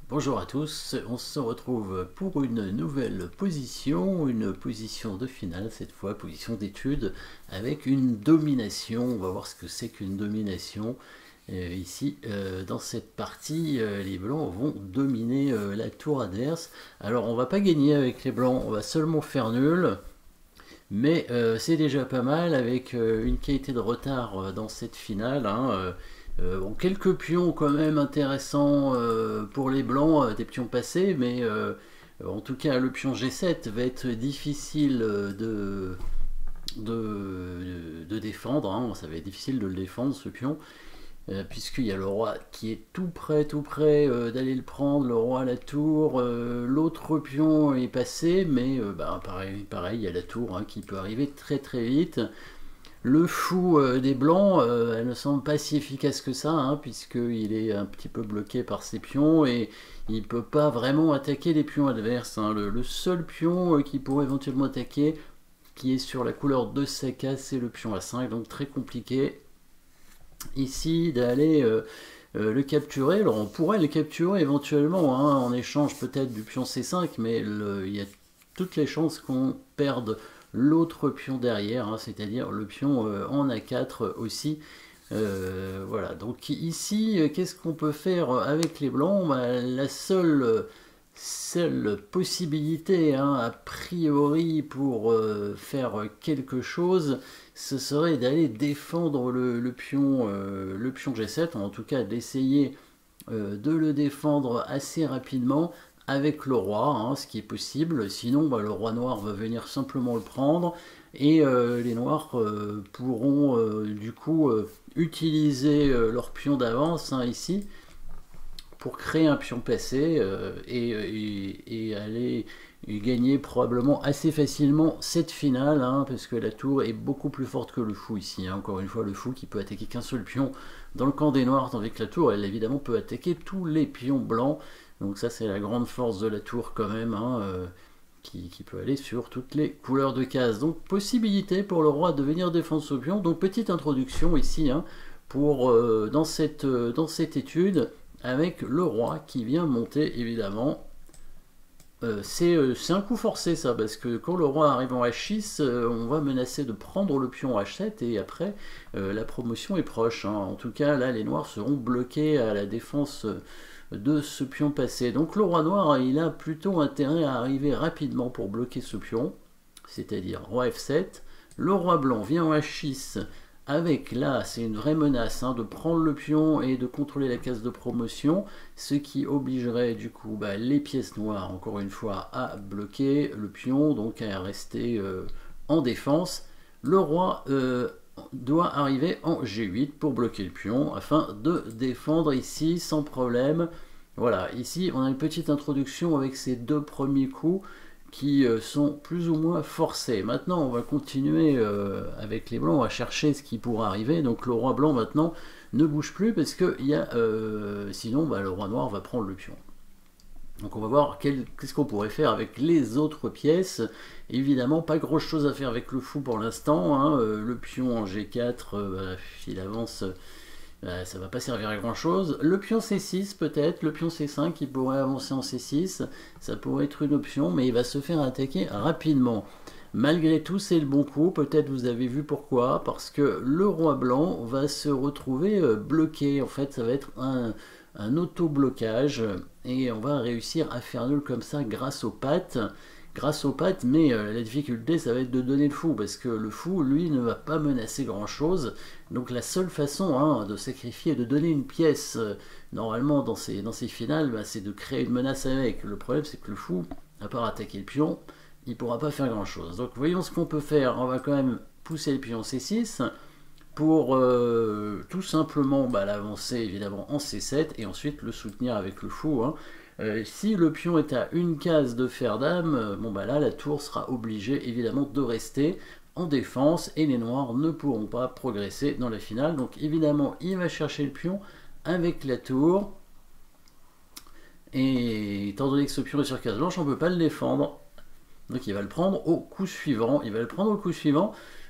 Bonjour à tous, on se retrouve pour une nouvelle une position de finale, cette fois position d'étude avec une domination. On va voir ce que c'est qu'une domination. Ici, dans cette partie, les blancs vont dominer la tour adverse. Alors on va pas gagner avec les blancs, on va seulement faire nul. Mais c'est déjà pas mal avec une qualité de retard dans cette finale. Bon, quelques pions quand même intéressants pour les blancs, des pions passés, mais en tout cas le pion G7 va être difficile de défendre. Ça va être difficile de le défendre ce pion. Puisqu'il y a le roi qui est tout près d'aller le prendre, le roi à la tour, l'autre pion est passé, mais pareil, il y a la tour qui peut arriver très vite. Le fou des blancs, elle ne semble pas si efficace que ça, puisqu'il est un petit peu bloqué par ses pions et il ne peut pas vraiment attaquer les pions adverses. Le seul pion qui pourrait éventuellement attaquer, qui est sur la couleur de sa case, c'est le pion A5, donc très compliqué ici d'aller le capturer. Alors on pourrait le capturer éventuellement en échange peut-être du pion C5, mais il y a toutes les chances qu'on perde l'autre pion derrière, c'est-à-dire le pion en A4 aussi. Voilà, donc ici, qu'est-ce qu'on peut faire avec les blancs? La seule possibilité, a priori, pour faire quelque chose, ce serait d'aller défendre le pion G7, en tout cas d'essayer de le défendre assez rapidement avec le roi, ce qui est possible. Sinon, le roi noir va venir simplement le prendre et les noirs pourront du coup utiliser leur pion d'avance ici pour créer un pion passé et aller gagner probablement assez facilement cette finale, parce que la tour est beaucoup plus forte que le fou ici. Encore une fois, le fou qui peut attaquer qu'un seul pion dans le camp des noirs, tandis que la tour, elle évidemment peut attaquer tous les pions blancs. Donc ça, c'est la grande force de la tour quand même, qui peut aller sur toutes les couleurs de cases. Donc possibilité pour le roi de venir défendre ce pion. Donc petite introduction ici pour dans cette étude, avec le roi qui vient monter évidemment. C'est un coup forcé ça, parce que quand le roi arrive en H6, on va menacer de prendre le pion H7 et après la promotion est proche. En tout cas là les noirs seront bloqués à la défense de ce pion passé. Donc le roi noir, il a plutôt intérêt à arriver rapidement pour bloquer ce pion, c'est-à-dire roi F7. Le roi blanc vient en H6 avec là, c'est une vraie menace de prendre le pion et de contrôler la case de promotion, ce qui obligerait du coup les pièces noires, encore une fois, à bloquer le pion, donc à rester en défense. Le roi doit arriver en G8 pour bloquer le pion, afin de défendre ici sans problème. Voilà, ici on a une petite introduction avec ces deux premiers coups qui sont plus ou moins forcés. Maintenant, on va continuer avec les blancs, on va chercher ce qui pourra arriver. Donc le roi blanc maintenant ne bouge plus parce que sinon le roi noir va prendre le pion. Donc on va voir qu'est-ce qu'on pourrait faire avec les autres pièces. Évidemment, pas grand chose à faire avec le fou pour l'instant. Le pion en G4, il avance. Ça va pas servir à grand chose. Le pion C6 peut-être, le pion C5 qui pourrait avancer en C6, ça pourrait être une option, mais il va se faire attaquer rapidement. Malgré tout, c'est le bon coup, peut-être vous avez vu pourquoi, parce que le roi blanc va se retrouver bloqué. En fait, ça va être un auto-blocage, et on va réussir à faire nul comme ça grâce aux pattes. Mais la difficulté, ça va être de donner le fou, parce que le fou, lui, ne va pas menacer grand-chose. Donc la seule façon de sacrifier, de donner une pièce, normalement dans ces finales, c'est de créer une menace avec. Le problème, c'est que le fou, à part attaquer le pion, il ne pourra pas faire grand-chose. Donc voyons ce qu'on peut faire. On va quand même pousser le pion C6 pour tout simplement l'avancer évidemment en C7 et ensuite le soutenir avec le fou. Si le pion est à une case de fer dame, là la tour sera obligée évidemment de rester en défense et les noirs ne pourront pas progresser dans la finale. Donc évidemment il va chercher le pion avec la tour, et étant donné que ce pion est sur case blanche, on ne peut pas le défendre. Donc il va le prendre au coup suivant.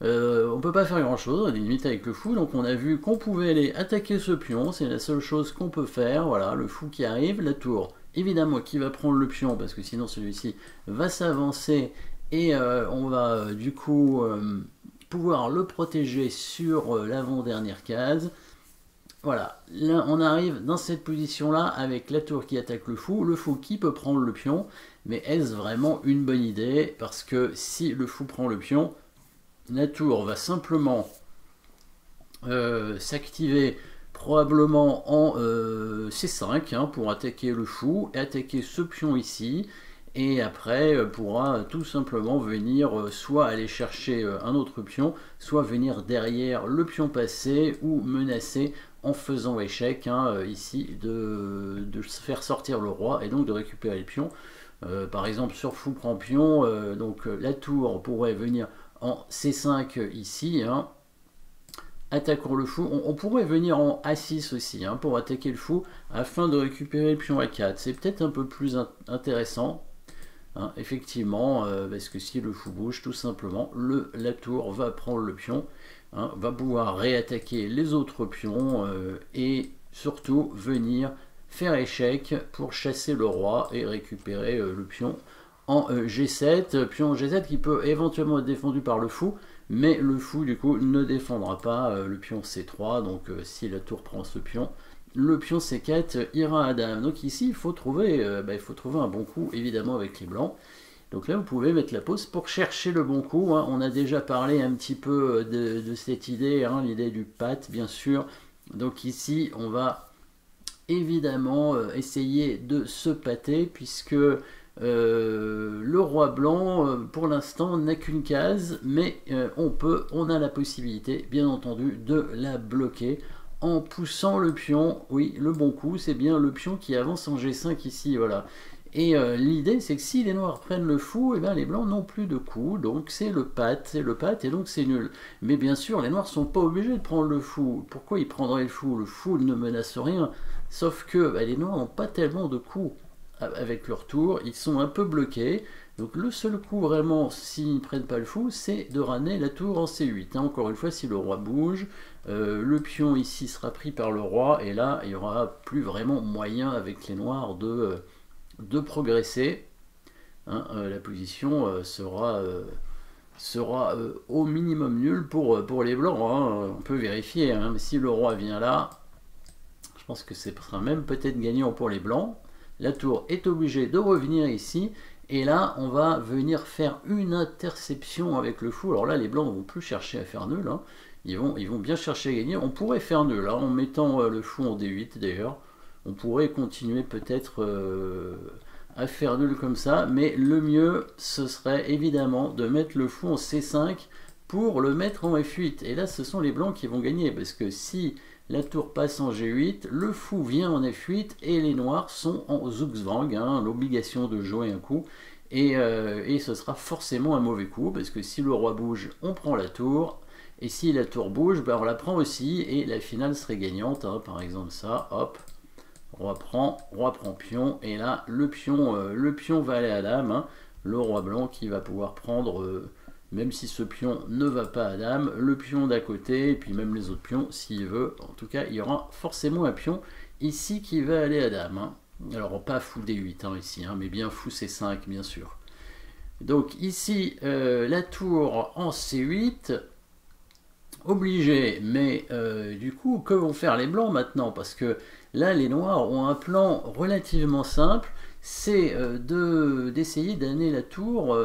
On ne peut pas faire grand chose, on a des limites avec le fou, donc on a vu qu'on pouvait aller attaquer ce pion, c'est la seule chose qu'on peut faire. Voilà, le fou qui arrive, la tour évidemment qui va prendre le pion, parce que sinon celui-ci va s'avancer, et on va du coup pouvoir le protéger sur l'avant-dernière case. Voilà, là on arrive dans cette position-là avec la tour qui attaque le fou qui peut prendre le pion, mais est-ce vraiment une bonne idée? Parce que si le fou prend le pion, la tour va simplement s'activer probablement en C5 hein, pour attaquer le fou, et attaquer ce pion ici, et après pourra tout simplement venir soit aller chercher un autre pion, soit venir derrière le pion passé ou menacer en faisant échec hein, ici de faire sortir le roi et donc de récupérer le pion. Par exemple sur fou prend pion, donc la tour pourrait venir en C5 ici, hein. Attaquons le fou, on pourrait venir en A6 aussi hein, pour attaquer le fou afin de récupérer le pion A4, c'est peut-être un peu plus intéressant. Hein, effectivement, parce que si le fou bouge, tout simplement, la tour va prendre le pion, hein, va pouvoir réattaquer les autres pions et surtout venir faire échec pour chasser le roi et récupérer le pion en G7. Pion G7 qui peut éventuellement être défendu par le fou, mais le fou du coup ne défendra pas le pion C3, donc si la tour prend ce pion, le pion C4 ira à dame. Donc ici, il faut trouver un bon coup, évidemment, avec les blancs. Donc là, vous pouvez mettre la pause pour chercher le bon coup. Hein. On a déjà parlé un petit peu de cette idée, hein, l'idée du pat, bien sûr. Donc ici, on va évidemment essayer de se pâter, puisque le roi blanc, pour l'instant, n'a qu'une case, mais on a la possibilité, bien entendu, de la bloquer en poussant le pion. Oui, le bon coup, c'est bien le pion qui avance en G5 ici, voilà. Et l'idée, c'est que si les noirs prennent le fou, et bien les blancs n'ont plus de coup, donc c'est le pat, et donc c'est nul. Mais bien sûr, les noirs sont pas obligés de prendre le fou. Pourquoi ils prendraient le fou? Le fou ne menace rien, sauf que les noirs n'ont pas tellement de coups avec leur tour, ils sont un peu bloqués. Donc le seul coup vraiment, s'ils ne prennent pas le fou, c'est de ramener la tour en C8. Hein. Encore une fois, si le roi bouge, le pion ici sera pris par le roi, et là, il n'y aura plus vraiment moyen avec les noirs de progresser. Hein. La position sera au minimum nulle pour les blancs. Hein. On peut vérifier, hein. Mais si le roi vient là, je pense que ce sera même peut-être gagnant pour les blancs. La tour est obligée de revenir ici, et là on va venir faire une interception avec le fou. Alors là les blancs ne vont plus chercher à faire nul, hein. Ils vont bien chercher à gagner. On pourrait faire nul hein, en mettant le fou en D8 d'ailleurs. On pourrait continuer peut-être à faire nul comme ça, mais le mieux ce serait évidemment de mettre le fou en C5 pour le mettre en F8. Et là ce sont les blancs qui vont gagner, parce que si la tour passe en G8, le fou vient en F8 et les noirs sont en Zugzwang, hein, l'obligation de jouer un coup. Et ce sera forcément un mauvais coup, parce que si le roi bouge, on prend la tour. Et si la tour bouge, on la prend aussi, et la finale serait gagnante. Hein, par exemple ça, hop, roi prend pion, et là le pion va aller à dame. Hein, le roi blanc qui va pouvoir prendre... même si ce pion ne va pas à dame, le pion d'à côté, et puis même les autres pions, s'il veut. En tout cas, il y aura forcément un pion ici qui va aller à dame. Hein. Alors, pas fou D8 hein, ici, hein, mais bien fou C5, bien sûr. Donc ici, la tour en C8, obligé, mais du coup, que vont faire les blancs maintenant? Parce que là, les noirs ont un plan relativement simple, c'est d'essayer d'amener la tour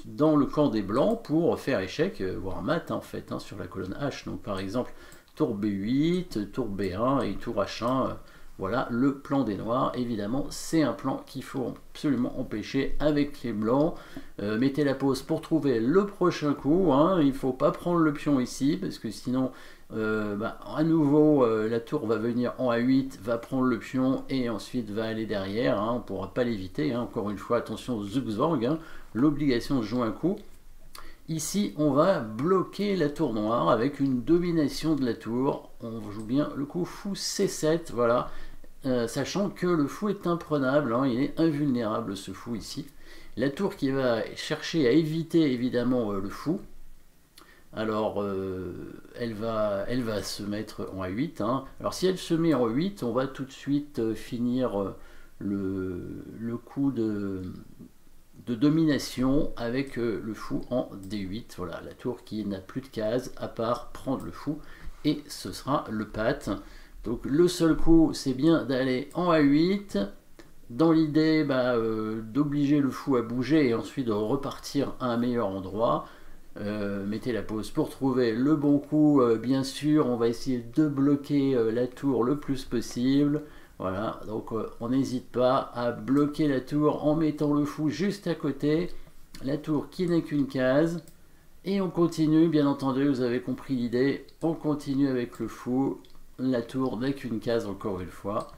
dans le camp des blancs pour faire échec, voire mat en fait, hein, sur la colonne H. Donc par exemple, tour B8, tour B1 et tour H1, voilà le plan des noirs. Évidemment, c'est un plan qu'il faut absolument empêcher avec les blancs. Mettez la pause pour trouver le prochain coup, hein. Il ne faut pas prendre le pion ici, parce que sinon... à nouveau la tour va venir en A8, va prendre le pion et ensuite va aller derrière, hein, on ne pourra pas l'éviter, hein. Encore une fois attention au Zugzwang, hein, l'obligation de jouer un coup. Ici on va bloquer la tour noire avec une domination de la tour, on joue bien le coup fou C7, voilà, sachant que le fou est imprenable, hein, il est invulnérable ce fou ici. La tour qui va chercher à éviter évidemment le fou. Alors, elle va se mettre en A8. Hein. Alors, si elle se met en A8, on va tout de suite finir le coup de domination avec le fou en D8. Voilà, la tour qui n'a plus de cases à part prendre le fou, et ce sera le patte. Donc le seul coup, c'est bien d'aller en A8, dans l'idée d'obliger le fou à bouger et ensuite de repartir à un meilleur endroit. Mettez la pause pour trouver le bon coup. Bien sûr, on va essayer de bloquer la tour le plus possible. Voilà, donc on n'hésite pas à bloquer la tour en mettant le fou juste à côté. La tour qui n'est qu'une case. Et on continue, bien entendu, vous avez compris l'idée. On continue avec le fou. La tour n'est qu'une case encore une fois.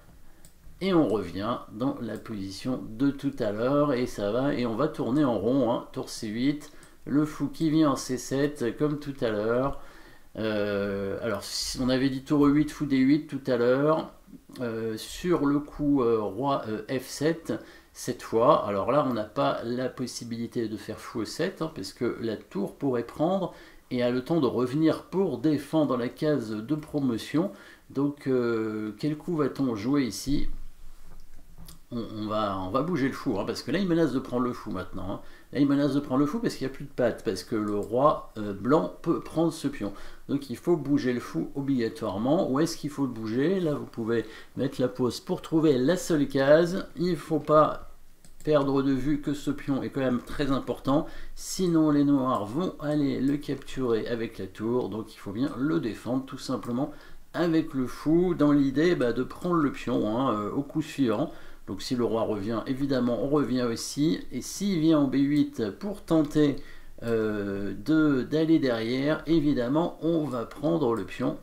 Et on revient dans la position de tout à l'heure. Et ça va, et on va tourner en rond. Hein, tour C8. Le fou qui vient en C7 comme tout à l'heure. Alors, on avait dit tour E8, fou D8 tout à l'heure. Sur le coup roi F7 cette fois, alors là on n'a pas la possibilité de faire fou E7 hein, parce que la tour pourrait prendre et a le temps de revenir pour défendre la case de promotion. Donc quel coup va-t-on jouer ici? On va bouger le fou, hein, parce que là il menace de prendre le fou maintenant. Hein. Là il menace de prendre le fou parce qu'il n'y a plus de pattes, parce que le roi blanc peut prendre ce pion. Donc il faut bouger le fou obligatoirement. Où est-ce qu'il faut le bouger? Là vous pouvez mettre la pause pour trouver la seule case. Il ne faut pas perdre de vue que ce pion est quand même très important. Sinon les noirs vont aller le capturer avec la tour. Donc il faut bien le défendre tout simplement avec le fou, dans l'idée de prendre le pion hein, au coup suivant. Donc si le roi revient, évidemment, on revient aussi. Et s'il vient en B8 pour tenter d'aller derrière, évidemment, on va prendre le pion.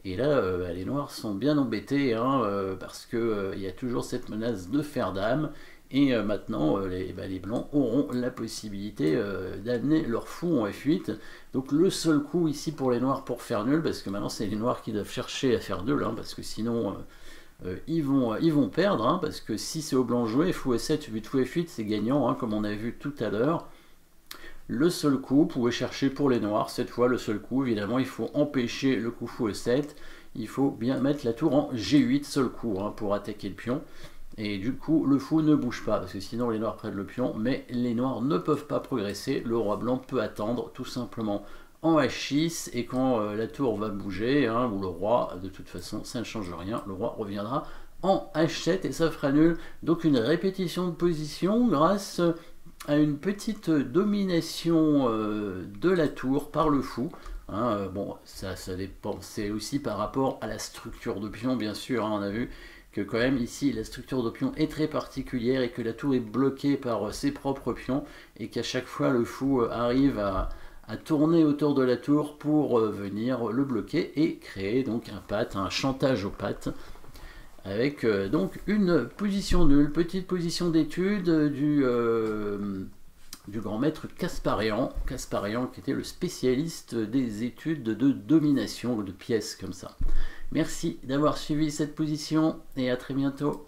Et là, les noirs sont bien embêtés, hein, parce qu'il y a toujours cette menace de fer dame. Et maintenant, les blancs auront la possibilité d'amener leur fou en F8. Donc le seul coup ici pour les noirs pour faire nul, parce que maintenant c'est les noirs qui doivent chercher à faire nul, hein, parce que sinon... ils vont perdre, hein, parce que si c'est au blanc joué, fou F7, but fou F8, c'est gagnant, hein, comme on a vu tout à l'heure. Le seul coup, vous pouvez chercher pour les noirs, cette fois le seul coup, évidemment, il faut empêcher le coup fou E7, il faut bien mettre la tour en G8, seul coup, hein, pour attaquer le pion. Et du coup, le fou ne bouge pas, parce que sinon les noirs prennent le pion, mais les noirs ne peuvent pas progresser, le roi blanc peut attendre, tout simplement, en H6, et quand la tour va bouger, hein, ou le roi, de toute façon ça ne change rien, le roi reviendra en H7 et ça fera nul. Donc une répétition de position grâce à une petite domination de la tour par le fou. Hein, bon, ça dépend, c'est aussi par rapport à la structure de pion, bien sûr, hein, on a vu que quand même ici la structure de pion est très particulière et que la tour est bloquée par ses propres pions et qu'à chaque fois le fou arrive à tourner autour de la tour pour venir le bloquer et créer donc un patte, un chantage aux pattes, avec donc une position nulle, petite position d'étude du grand maître Kasparian, qui était le spécialiste des études de domination de pièces comme ça. Merci d'avoir suivi cette position et à très bientôt.